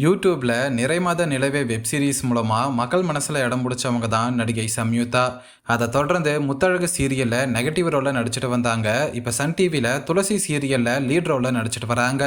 யூடியூப்ல நிறைமாத நிலவே web series மூலமா மக்கள் மனசுல இடம் பிடிச்சவங்க தான் நடிகை சம்யுக்தா. அதை தொடர்ந்து முத்தழகு சீரியல்ல நெகட்டிவ் ரோல்ல நடிச்சிட்டு வந்தாங்க. இப்ப சன் டிவில துளசி சீரியல்ல லீட் ரோல்ல நடிச்சிட்டு வராங்க.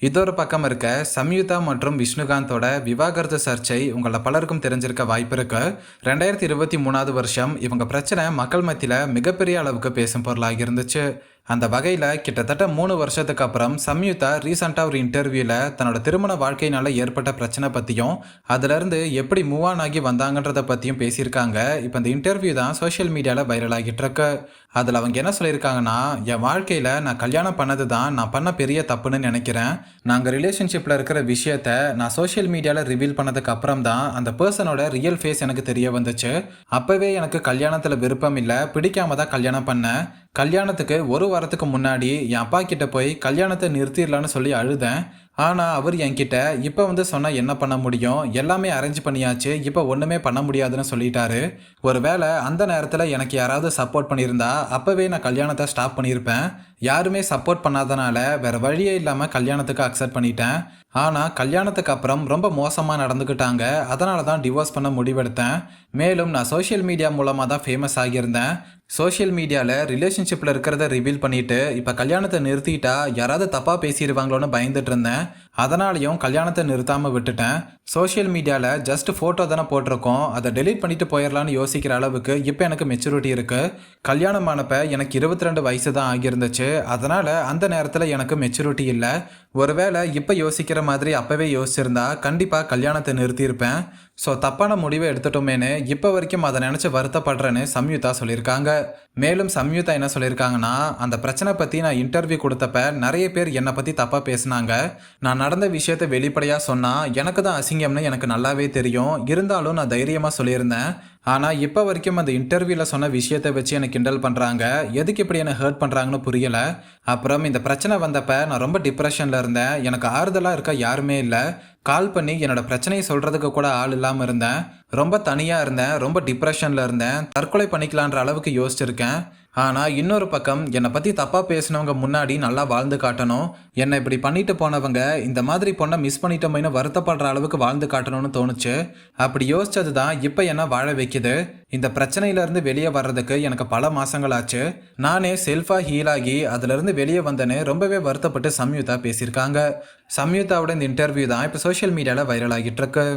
இதொரு பக்கம் இருக்க, சம்யுக்தா மற்றும் விஷ்ணுகாந்தோட விவாகரத்து சர்ச்சை உங்கள பலருக்கும் தெரிஞ்சிருக்க வாய்ப்பு இருக்கு. 2023 வருஷம் இவங்க பிரச்சனை மக்கள் மத்தியில மிகப்பெரிய அளவுக்கு பேசும் பொருளாகி இருந்துச்சு. அந்த வகையில் கிட்டத்தட்ட 3 வருஷத்துக்கு அப்புறம் சம்யுக்தா ரீசெண்டாக ஒரு இன்டர்வியூவில் தன்னோட திருமண வாழ்க்கையினால ஏற்பட்ட பிரச்சனை பற்றியும் அதிலிருந்து எப்படி மூவ் ஆன் ஆகி வந்தாங்கன்றதை பற்றியும் பேசியிருக்காங்க. இப்போ இந்த இன்டர்வியூ தான் சோஷியல் மீடியாவில் வைரல் ஆகிட்டு இருக்கு. அதில் அவங்க என்ன சொல்லியிருக்காங்கன்னா, என் வாழ்க்கையில் நான் கல்யாணம் பண்ணது தான் நான் பண்ண பெரிய தப்புன்னு நினைக்கிறேன். நாங்கள் ரிலேஷன்ஷிப்பில் இருக்கிற விஷயத்த நான் சோஷியல் மீடியாவில் ரிவீல் பண்ணதுக்கு அப்புறம் தான் அந்த பர்சனோட ரியல் ஃபேஸ் எனக்கு தெரிய வந்துச்சு. அப்போவே எனக்கு கல்யாணத்தில் விருப்பம் இல்லை, பிடிக்காம தான் கல்யாணம் பண்ணேன். கல்யாணத்துக்கு ஒரு வாரத்துக்கு முன்னாடி என் அப்பா கிட்ட போய் கல்யாணத்தை நிறுத்திடலான்னு சொல்லி அழுதேன். ஆனால் அவர் என்கிட்ட இப்போ சொன்னால் என்ன பண்ண முடியும், எல்லாமே அரேஞ்ச் பண்ணியாச்சு, இப்போ ஒன்றுமே பண்ண முடியாதுன்னு சொல்லிட்டாரு. ஒருவேளை அந்த நேரத்தில் எனக்கு யாராவது சப்போர்ட் பண்ணியிருந்தா அப்போவே நான் கல்யாணத்தை ஸ்டாப் பண்ணியிருப்பேன். யாருமே சப்போர்ட் பண்ணாதனால வேற வழியே இல்லாமல் கல்யாணத்துக்கு அக்செப்ட் பண்ணிட்டேன். ஆனால் கல்யாணத்துக்கு அப்புறம் ரொம்ப மோசமாக நடந்துக்கிட்டாங்க, அதனால தான் டிவோர்ஸ் பண்ண முடிவெடுத்தேன். மேலும் நான் சோஷியல் மீடியா மூலமாக தான் ஃபேமஸ் ஆகியிருந்தேன். சோஷியல் மீடியாவில் ரிலேஷன்ஷிப்பில் இருக்கிறத ரிவீல் பண்ணிவிட்டு இப்போ கல்யாணத்தை நிறுத்திட்டா யாராவது தப்பாக பேசிடுவாங்களோன்னு பயந்துட்டு இருந்தேன். அதனாலையும் கல்யாணத்தை நிறுத்தாமல் விட்டுட்டேன். சோஷியல் மீடியாவில் ஜஸ்ட் ஃபோட்டோ தானே போட்டிருக்கோம், அதை டெலீட் பண்ணிட்டு போயிடலான்னு யோசிக்கிற அளவுக்கு இப்போ எனக்கு மெச்சூரிட்டி இருக்குது. கல்யாணமானப்போ எனக்கு 22 வயசு தான் ஆகியிருந்துச்சு. அதனால் அந்த நேரத்தில் எனக்கு மெச்சூரிட்டி இல்லை. ஒருவேளை இப்போ யோசிக்கிற மாதிரி அப்போவே யோசிச்சிருந்தா கண்டிப்பாக கல்யாணத்தை நிறுத்தியிருப்பேன். ஸோ தப்பான முடிவை எடுத்துட்டோமேனு இப்போ வரைக்கும் அதை நினச்சி வருத்தப்படுறேன்னு சம்யுக்தா சொல்லியிருக்காங்க. மேலும் சம்யுக்தா என்ன சொல்லியிருக்காங்கன்னா, அந்த பிரச்சனை பற்றி நான் இன்டர்வியூ கொடுத்தப்ப நிறைய பேர் என்னை பற்றி தப்பாக பேசினாங்க. நான் நடந்த விஷயத்தை வெளிப்படையாக சொன்னால் எனக்கு தான் அசிங்கம்னு எனக்கு நல்லாவே தெரியும். இருந்தாலும் நான் தைரியமாக சொல்லியிருந்தேன். ஆனால் இப்போ வரைக்கும் அந்த இன்டர்வியூவில் சொன்ன விஷயத்தை வச்சு எனக்கு கிண்டல் பண்ணுறாங்க. எதுக்கு இப்படி என்னை ஹர்ட் பண்ணுறாங்கன்னு புரியலை. அப்புறம் இந்த பிரச்சனை வந்தப்போ நான் ரொம்ப டிப்ரெஷனில் இருந்தேன். எனக்கு ஆறுதலாக இருக்க யாருமே இல்லை. கால் பண்ணி என்னோட பிரச்சனையை சொல்கிறதுக்கு கூட ஆள் இல்லாமல் இருந்தேன். ரொம்ப தனியாக இருந்தேன், ரொம்ப டிப்ரெஷனில் இருந்தேன். தற்கொலை பண்ணிக்கலான்ற அளவுக்கு யோசிச்சிருக்கேன். ஆனால் இன்னொரு பக்கம் என்னை பற்றி தப்பாக பேசினவங்க முன்னாடி நல்லா வாழ்ந்து காட்டணும். என்னை இப்படி பண்ணிட்டு போனவங்க இந்த மாதிரி பொண்ணை மிஸ் பண்ணிட்டோமேனு வருத்தப்படுற அளவுக்கு வாழ்ந்து காட்டணும்னு தோணுச்சு. அப்படி யோசிச்சது தான் இப்போ என்ன வாழ வைக்குது. இந்த பிரச்சனையிலேருந்து வெளியே வர்றதுக்கு எனக்கு பல மாதங்கள் ஆச்சு. நானே செல்ஃபாக ஹீல் ஆகி அதிலிருந்து வெளியே வந்தேன்னு ரொம்பவே வருத்தப்பட்டு சம்யுக்தா பேசியிருக்காங்க. சம்யுக்தாவோட இந்த இன்டர்வியூ தான் இப்போ சோஷியல் மீடியாவில் வைரல் ஆகிட்டு இருக்கு.